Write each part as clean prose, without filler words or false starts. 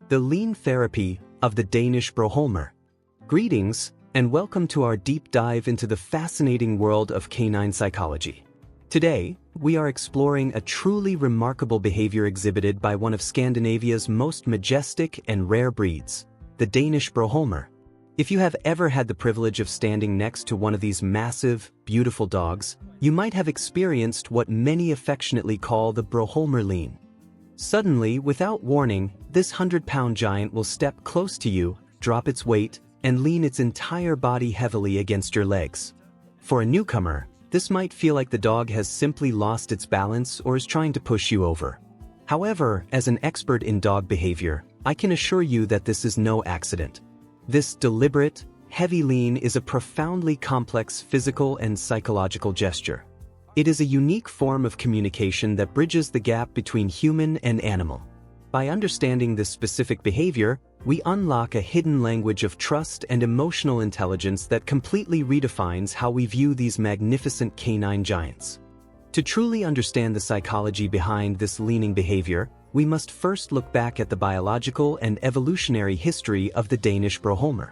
the lean therapy of the Danish Broholmer. Greetings, and welcome to our deep dive into the fascinating world of canine psychology. Today, we are exploring a truly remarkable behavior exhibited by one of Scandinavia's most majestic and rare breeds, the Danish Broholmer. If you have ever had the privilege of standing next to one of these massive, beautiful dogs, you might have experienced what many affectionately call the Broholmer lean. Suddenly, without warning, this 100-pound giant will step close to you, drop its weight, and lean its entire body heavily against your legs. For a newcomer, this might feel like the dog has simply lost its balance or is trying to push you over. However, as an expert in dog behavior, I can assure you that this is no accident. This deliberate, heavy lean is a profoundly complex physical and psychological gesture. It is a unique form of communication that bridges the gap between human and animal. By understanding this specific behavior, we unlock a hidden language of trust and emotional intelligence that completely redefines how we view these magnificent canine giants. To truly understand the psychology behind this leaning behavior, we must first look back at the biological and evolutionary history of the Danish Broholmer.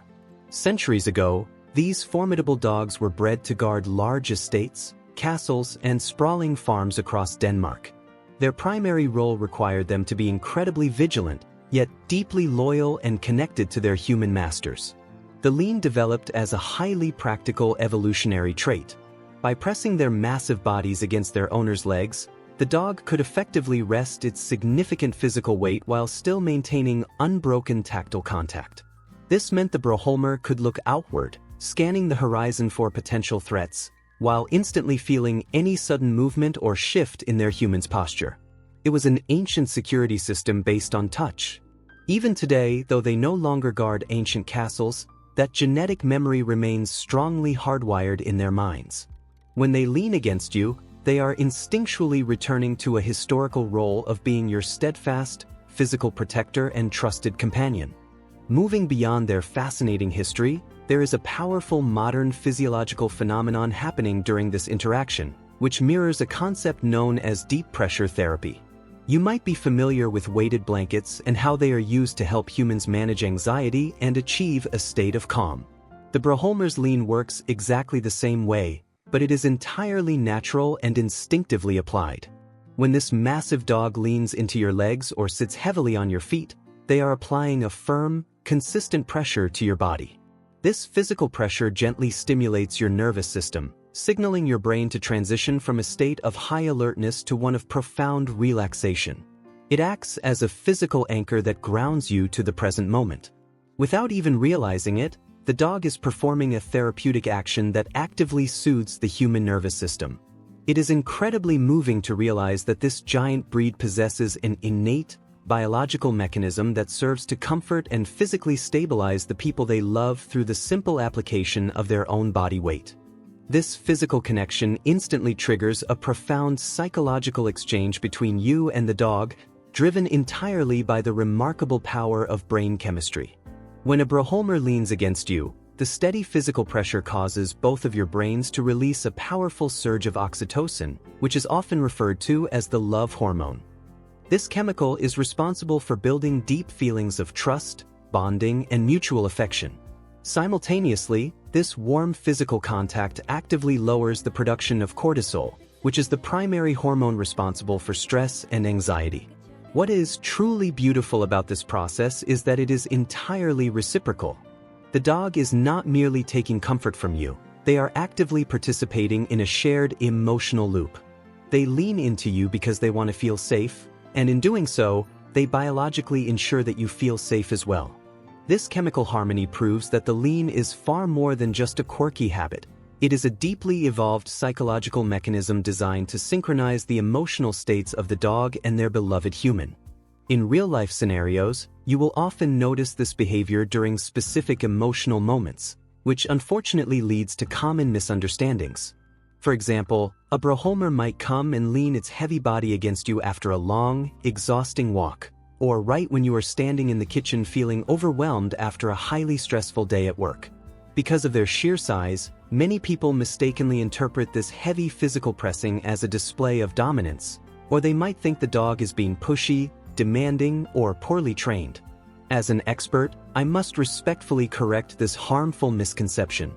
Centuries ago, these formidable dogs were bred to guard large estates, castles, and sprawling farms across Denmark. Their primary role required them to be incredibly vigilant, yet deeply loyal and connected to their human masters. The lean developed as a highly practical evolutionary trait. By pressing their massive bodies against their owner's legs, the dog could effectively rest its significant physical weight while still maintaining unbroken tactile contact. This meant the Broholmer could look outward, scanning the horizon for potential threats, while instantly feeling any sudden movement or shift in their human's posture. It was an ancient security system based on touch. Even today, though they no longer guard ancient castles, that genetic memory remains strongly hardwired in their minds. When they lean against you, they are instinctually returning to a historical role of being your steadfast, physical protector and trusted companion. Moving beyond their fascinating history, there is a powerful modern physiological phenomenon happening during this interaction, which mirrors a concept known as deep pressure therapy. You might be familiar with weighted blankets and how they are used to help humans manage anxiety and achieve a state of calm. The Broholmer's lean works exactly the same way, but it is entirely natural and instinctively applied. When this massive dog leans into your legs or sits heavily on your feet, they are applying a firm, consistent pressure to your body. This physical pressure gently stimulates your nervous system, signaling your brain to transition from a state of high alertness to one of profound relaxation. It acts as a physical anchor that grounds you to the present moment. Without even realizing it, the dog is performing a therapeutic action that actively soothes the human nervous system. It is incredibly moving to realize that this giant breed possesses an innate, biological mechanism that serves to comfort and physically stabilize the people they love through the simple application of their own body weight. This physical connection instantly triggers a profound psychological exchange between you and the dog, driven entirely by the remarkable power of brain chemistry. When a Broholmer leans against you, the steady physical pressure causes both of your brains to release a powerful surge of oxytocin, which is often referred to as the love hormone. This chemical is responsible for building deep feelings of trust, bonding, and mutual affection. Simultaneously, this warm physical contact actively lowers the production of cortisol, which is the primary hormone responsible for stress and anxiety. What is truly beautiful about this process is that it is entirely reciprocal. The dog is not merely taking comfort from you, they are actively participating in a shared emotional loop. They lean into you because they want to feel safe, and in doing so, they biologically ensure that you feel safe as well. This chemical harmony proves that the lean is far more than just a quirky habit. It is a deeply evolved psychological mechanism designed to synchronize the emotional states of the dog and their beloved human. In real-life scenarios, you will often notice this behavior during specific emotional moments, which unfortunately leads to common misunderstandings. For example, a Broholmer might come and lean its heavy body against you after a long, exhausting walk, or right when you are standing in the kitchen feeling overwhelmed after a highly stressful day at work. Because of their sheer size, many people mistakenly interpret this heavy physical pressing as a display of dominance, or they might think the dog is being pushy, demanding, or poorly trained. As an expert, I must respectfully correct this harmful misconception.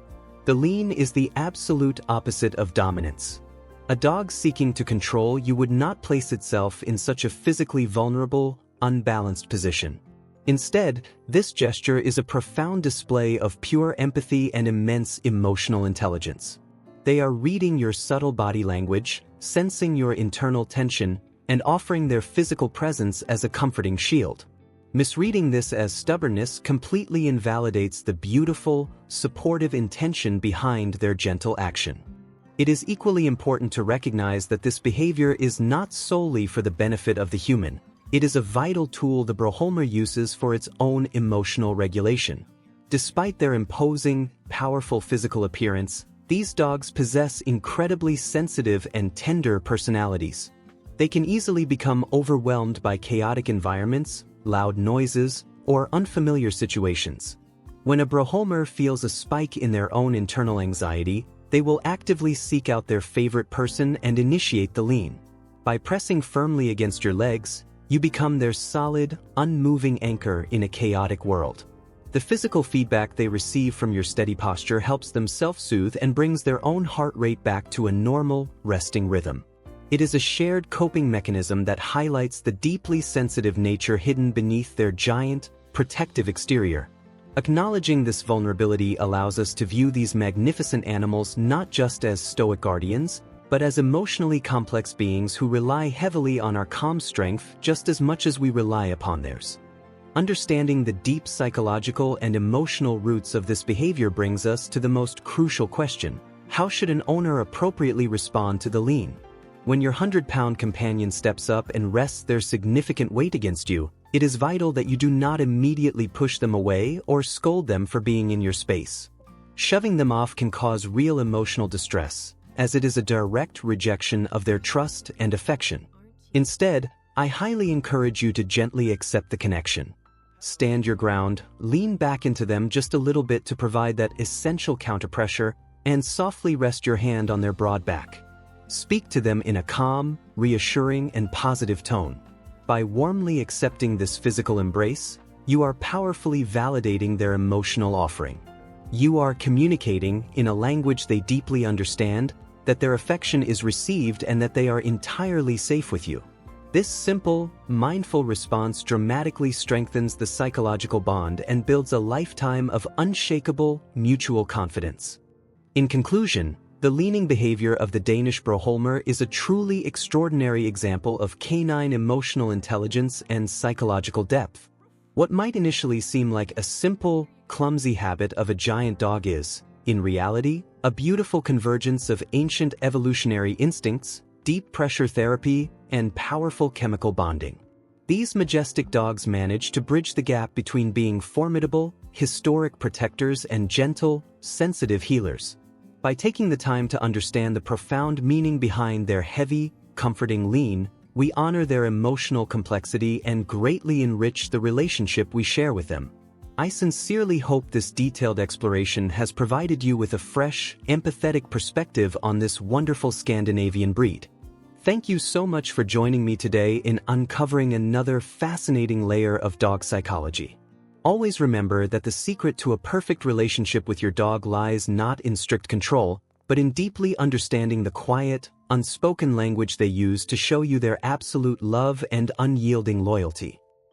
The lean is the absolute opposite of dominance. A dog seeking to control you would not place itself in such a physically vulnerable, unbalanced position. Instead, this gesture is a profound display of pure empathy and immense emotional intelligence. They are reading your subtle body language, sensing your internal tension, and offering their physical presence as a comforting shield. Misreading this as stubbornness completely invalidates the beautiful, supportive intention behind their gentle action. It is equally important to recognize that this behavior is not solely for the benefit of the human. It is a vital tool the Broholmer uses for its own emotional regulation. Despite their imposing, powerful physical appearance, these dogs possess incredibly sensitive and tender personalities. They can easily become overwhelmed by chaotic environments, loud noises, or unfamiliar situations. When a Broholmer feels a spike in their own internal anxiety, they will actively seek out their favorite person and initiate the lean. By pressing firmly against your legs, you become their solid, unmoving anchor in a chaotic world. The physical feedback they receive from your steady posture helps them self-soothe and brings their own heart rate back to a normal, resting rhythm. It is a shared coping mechanism that highlights the deeply sensitive nature hidden beneath their giant, protective exterior. Acknowledging this vulnerability allows us to view these magnificent animals not just as stoic guardians, but as emotionally complex beings who rely heavily on our calm strength just as much as we rely upon theirs. Understanding the deep psychological and emotional roots of this behavior brings us to the most crucial question: how should an owner appropriately respond to the lean? When your 100-pound companion steps up and rests their significant weight against you, it is vital that you do not immediately push them away or scold them for being in your space. Shoving them off can cause real emotional distress, as it is a direct rejection of their trust and affection. Instead, I highly encourage you to gently accept the connection. Stand your ground, lean back into them just a little bit to provide that essential counterpressure, and softly rest your hand on their broad back. Speak to them in a calm, reassuring, and positive tone. By warmly accepting this physical embrace, you are powerfully validating their emotional offering. You are communicating, in a language they deeply understand, that their affection is received and that they are entirely safe with you. This simple, mindful response dramatically strengthens the psychological bond and builds a lifetime of unshakable, mutual confidence. In conclusion, the leaning behavior of the Danish Broholmer is a truly extraordinary example of canine emotional intelligence and psychological depth. What might initially seem like a simple, clumsy habit of a giant dog is, in reality, a beautiful convergence of ancient evolutionary instincts, deep pressure therapy, and powerful chemical bonding. These majestic dogs manage to bridge the gap between being formidable, historic protectors and gentle, sensitive healers. By taking the time to understand the profound meaning behind their heavy, comforting lean, we honor their emotional complexity and greatly enrich the relationship we share with them. I sincerely hope this detailed exploration has provided you with a fresh, empathetic perspective on this wonderful Scandinavian breed. Thank you so much for joining me today in uncovering another fascinating layer of dog psychology. Always remember that the secret to a perfect relationship with your dog lies not in strict control, but in deeply understanding the quiet, unspoken language they use to show you their absolute love and unyielding loyalty.